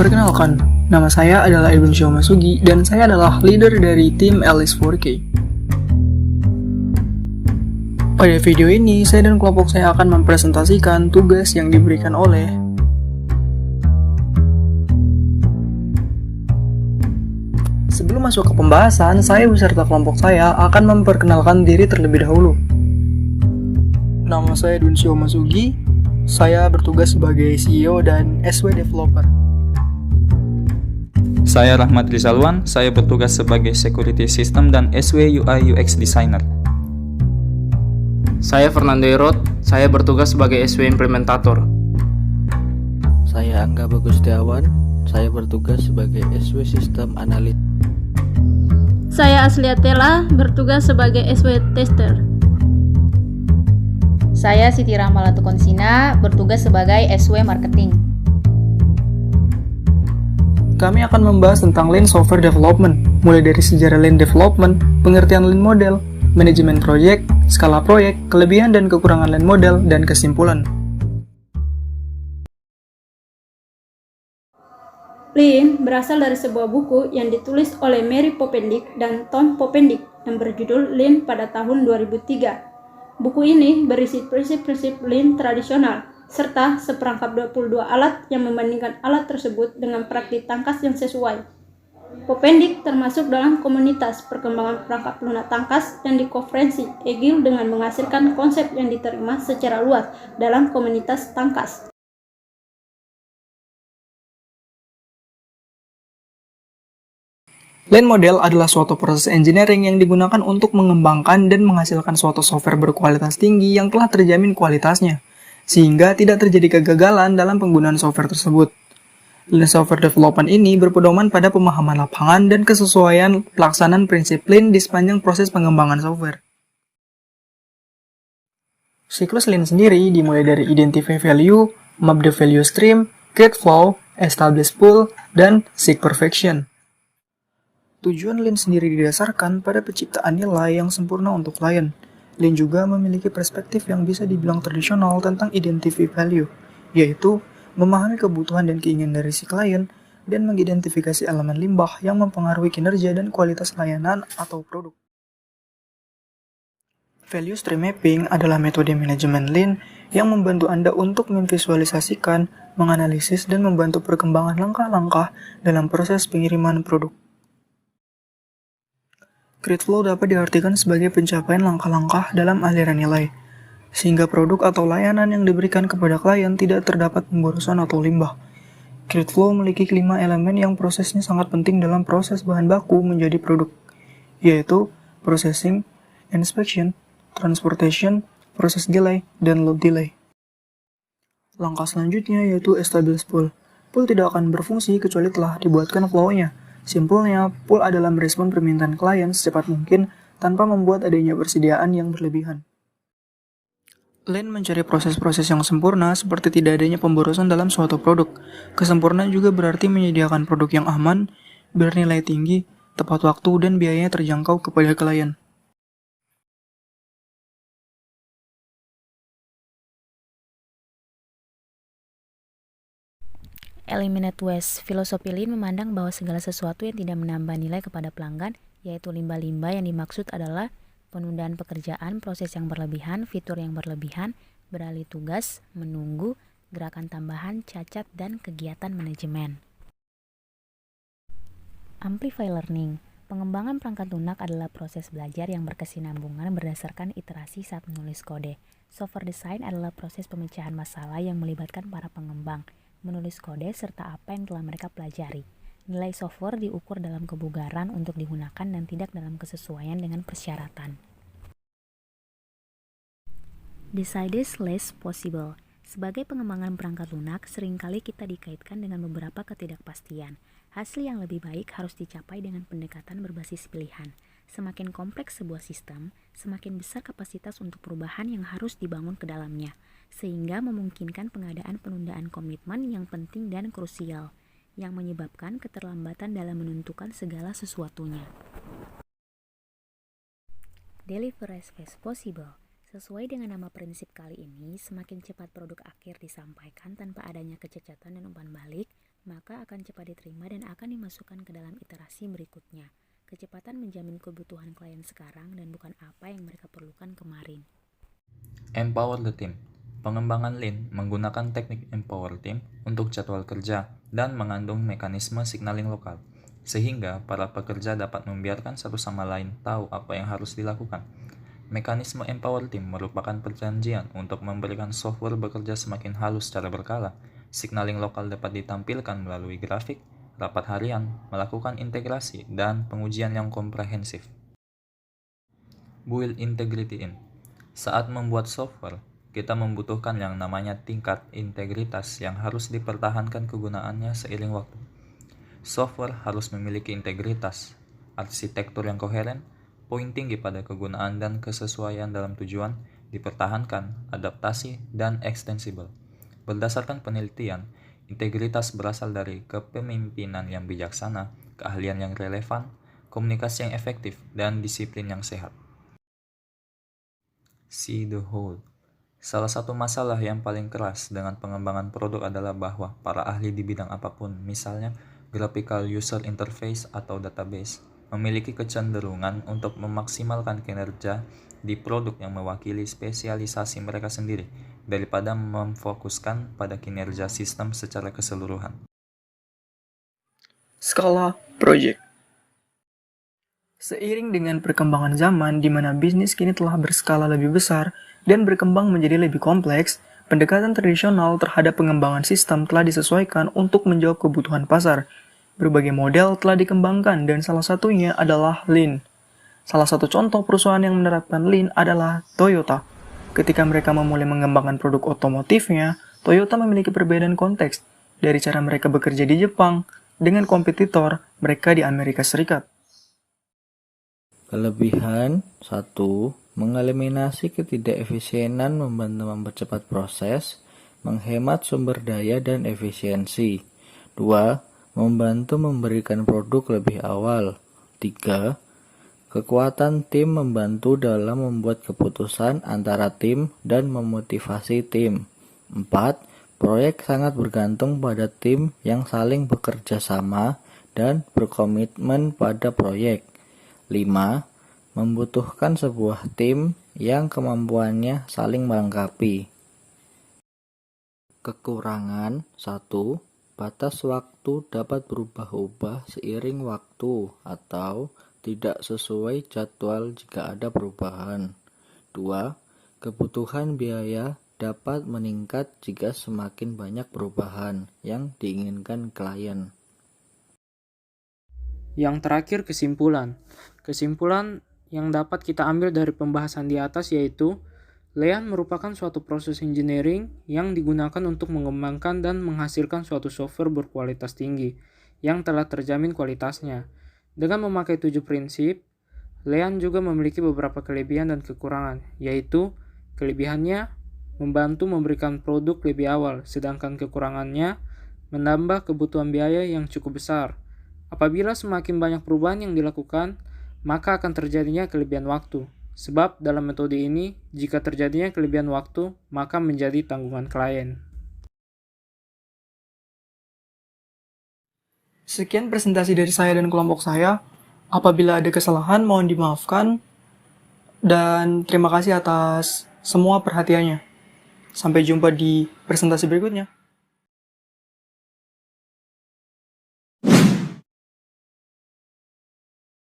Perkenalkan, nama saya adalah Edwin Syomasugi dan saya adalah leader dari tim Alice 4K. Pada video ini, saya dan kelompok saya akan mempresentasikan tugas yang diberikan oleh Sebelum masuk ke pembahasan, saya beserta kelompok saya akan memperkenalkan diri terlebih dahulu. Nama saya Edwin Syomasugi, saya bertugas sebagai CEO dan SW Developer. Saya Rahmat Rizalwan, saya bertugas sebagai Security System dan SW UI UX Designer. Saya Fernando Irot, saya bertugas sebagai SW Implementator. Saya Angga Bagustiawan, saya bertugas sebagai SW System Analyst. Saya Aslia Tela, bertugas sebagai SW Tester. Saya Siti Rahma Latukonsina, bertugas sebagai SW Marketing. Kami akan membahas tentang Lean Software Development, mulai dari sejarah Lean Development, pengertian Lean Model, manajemen proyek, skala proyek, kelebihan dan kekurangan Lean Model, dan kesimpulan. Lean berasal dari sebuah buku yang ditulis oleh Mary Popendik dan Tom Popendik yang berjudul Lean pada tahun 2003. Buku ini berisi prinsip-prinsip Lean tradisional, serta seperangkap 22 alat yang membandingkan alat tersebut dengan praktik tangkas yang sesuai. Popendik termasuk dalam komunitas perkembangan perangkat lunak tangkas yang dikonferensi Agile dengan menghasilkan konsep yang diterima secara luas dalam komunitas tangkas. Lean Model adalah suatu proses engineering yang digunakan untuk mengembangkan dan menghasilkan suatu software berkualitas tinggi yang telah terjamin kualitasnya, sehingga tidak terjadi kegagalan dalam penggunaan software tersebut. Lean Software Development ini berpedoman pada pemahaman lapangan dan kesesuaian pelaksanaan prinsip Lean di sepanjang proses pengembangan software. Siklus Lean sendiri dimulai dari Identify Value, Map the Value Stream, Create Flow, Establish Pool, dan Seek Perfection. Tujuan Lean sendiri didasarkan pada penciptaan nilai yang sempurna untuk klien. Lean juga memiliki perspektif yang bisa dibilang tradisional tentang identify value, yaitu memahami kebutuhan dan keinginan dari si klien dan mengidentifikasi elemen limbah yang mempengaruhi kinerja dan kualitas layanan atau produk. Value Stream Mapping adalah metode manajemen Lean yang membantu Anda untuk memvisualisasikan, menganalisis, dan membantu perkembangan langkah-langkah dalam proses pengiriman produk. Create Flow dapat diartikan sebagai pencapaian langkah-langkah dalam aliran nilai, sehingga produk atau layanan yang diberikan kepada klien tidak terdapat pemborosan atau limbah. Create Flow memiliki 5 elemen yang prosesnya sangat penting dalam proses bahan baku menjadi produk, yaitu processing, inspection, transportation, process delay, dan load delay. Langkah selanjutnya yaitu establish pool. Pool tidak akan berfungsi kecuali telah dibuatkan flow-nya. Simpelnya, pool adalah merespon permintaan klien secepat mungkin tanpa membuat adanya persediaan yang berlebihan. Lean mencari proses-proses yang sempurna seperti tidak adanya pemborosan dalam suatu produk. Kesempurnaan juga berarti menyediakan produk yang aman, bernilai tinggi, tepat waktu, dan biayanya terjangkau kepada klien. Eliminate waste. Filosofi Lean memandang bahwa segala sesuatu yang tidak menambah nilai kepada pelanggan, yaitu limbah-limbah yang dimaksud adalah penundaan pekerjaan, proses yang berlebihan, fitur yang berlebihan, beralih tugas, menunggu, gerakan tambahan, cacat, dan kegiatan manajemen. Amplify Learning. Pengembangan perangkat lunak adalah proses belajar yang berkesinambungan berdasarkan iterasi saat menulis kode. Software design adalah proses pemecahan masalah yang melibatkan para pengembang, menulis kode, serta apa yang telah mereka pelajari. Nilai software diukur dalam kebugaran untuk digunakan dan tidak dalam kesesuaian dengan persyaratan. Decided less possible. Sebagai pengembangan perangkat lunak, seringkali kita dikaitkan dengan beberapa ketidakpastian. Hasil yang lebih baik harus dicapai dengan pendekatan berbasis pilihan. Semakin kompleks sebuah sistem, semakin besar kapasitas untuk perubahan yang harus dibangun ke dalamnya, sehingga memungkinkan pengadaan penundaan komitmen yang penting dan krusial, yang menyebabkan keterlambatan dalam menentukan segala sesuatunya. Deliver as fast possible. Sesuai dengan nama prinsip kali ini, semakin cepat produk akhir disampaikan tanpa adanya kecacatan dan umpan balik, maka akan cepat diterima dan akan dimasukkan ke dalam iterasi berikutnya. Kecepatan menjamin kebutuhan klien sekarang dan bukan apa yang mereka perlukan kemarin. Empower the team. Pengembangan Lean menggunakan teknik Empower Team untuk jadwal kerja dan mengandung mekanisme signaling lokal, sehingga para pekerja dapat membiarkan satu sama lain tahu apa yang harus dilakukan. Mekanisme Empower Team merupakan perjanjian untuk memberikan software bekerja semakin halus secara berkala. Signaling lokal dapat ditampilkan melalui grafik, rapat harian, melakukan integrasi, dan pengujian yang komprehensif. Build integrity in. Saat membuat software, kita membutuhkan yang namanya tingkat integritas yang harus dipertahankan kegunaannya seiring waktu. Software harus memiliki integritas, arsitektur yang koheren, poin tinggi pada kegunaan dan kesesuaian dalam tujuan, dipertahankan, adaptasi, dan ekstensibel. Berdasarkan penelitian, integritas berasal dari kepemimpinan yang bijaksana, keahlian yang relevan, komunikasi yang efektif, dan disiplin yang sehat. See the whole. Salah satu masalah yang paling keras dengan pengembangan produk adalah bahwa para ahli di bidang apapun, misalnya graphical user interface atau database, memiliki kecenderungan untuk memaksimalkan kinerja di produk yang mewakili spesialisasi mereka sendiri, daripada memfokuskan pada kinerja sistem secara keseluruhan. Skala project. Seiring dengan perkembangan zaman di mana bisnis kini telah berskala lebih besar dan berkembang menjadi lebih kompleks, pendekatan tradisional terhadap pengembangan sistem telah disesuaikan untuk menjawab kebutuhan pasar. Berbagai model telah dikembangkan dan salah satunya adalah Lean. Salah satu contoh perusahaan yang menerapkan Lean adalah Toyota. Ketika mereka memulai mengembangkan produk otomotifnya, Toyota memiliki perbedaan konteks dari cara mereka bekerja di Jepang dengan kompetitor mereka di Amerika Serikat. Kelebihan 1. Mengeliminasi ketidakefisienan membantu mempercepat proses, menghemat sumber daya dan efisiensi. 2. Membantu memberikan produk lebih awal. 3. Kekuatan tim membantu dalam membuat keputusan antara tim dan memotivasi tim. 4. Proyek sangat bergantung pada tim yang saling bekerja sama dan berkomitmen pada proyek. 5. Membutuhkan sebuah tim yang kemampuannya saling melengkapi. Kekurangan 1. Batas waktu dapat berubah-ubah seiring waktu atau tidak sesuai jadwal jika ada perubahan. 2. Kebutuhan biaya dapat meningkat jika semakin banyak perubahan yang diinginkan klien. Yang terakhir, kesimpulan. Kesimpulan yang dapat kita ambil dari pembahasan di atas yaitu Lean merupakan suatu proses engineering yang digunakan untuk mengembangkan dan menghasilkan suatu software berkualitas tinggi yang telah terjamin kualitasnya. Dengan memakai 7 prinsip, Lean juga memiliki beberapa kelebihan dan kekurangan, yaitu kelebihannya membantu memberikan produk lebih awal, sedangkan kekurangannya menambah kebutuhan biaya yang cukup besar. Apabila semakin banyak perubahan yang dilakukan, maka akan terjadinya kelebihan waktu. Sebab dalam metode ini, jika terjadinya kelebihan waktu, maka menjadi tanggungan klien. Sekian presentasi dari saya dan kelompok saya. Apabila ada kesalahan, mohon dimaafkan. Dan terima kasih atas semua perhatiannya. Sampai jumpa di presentasi berikutnya.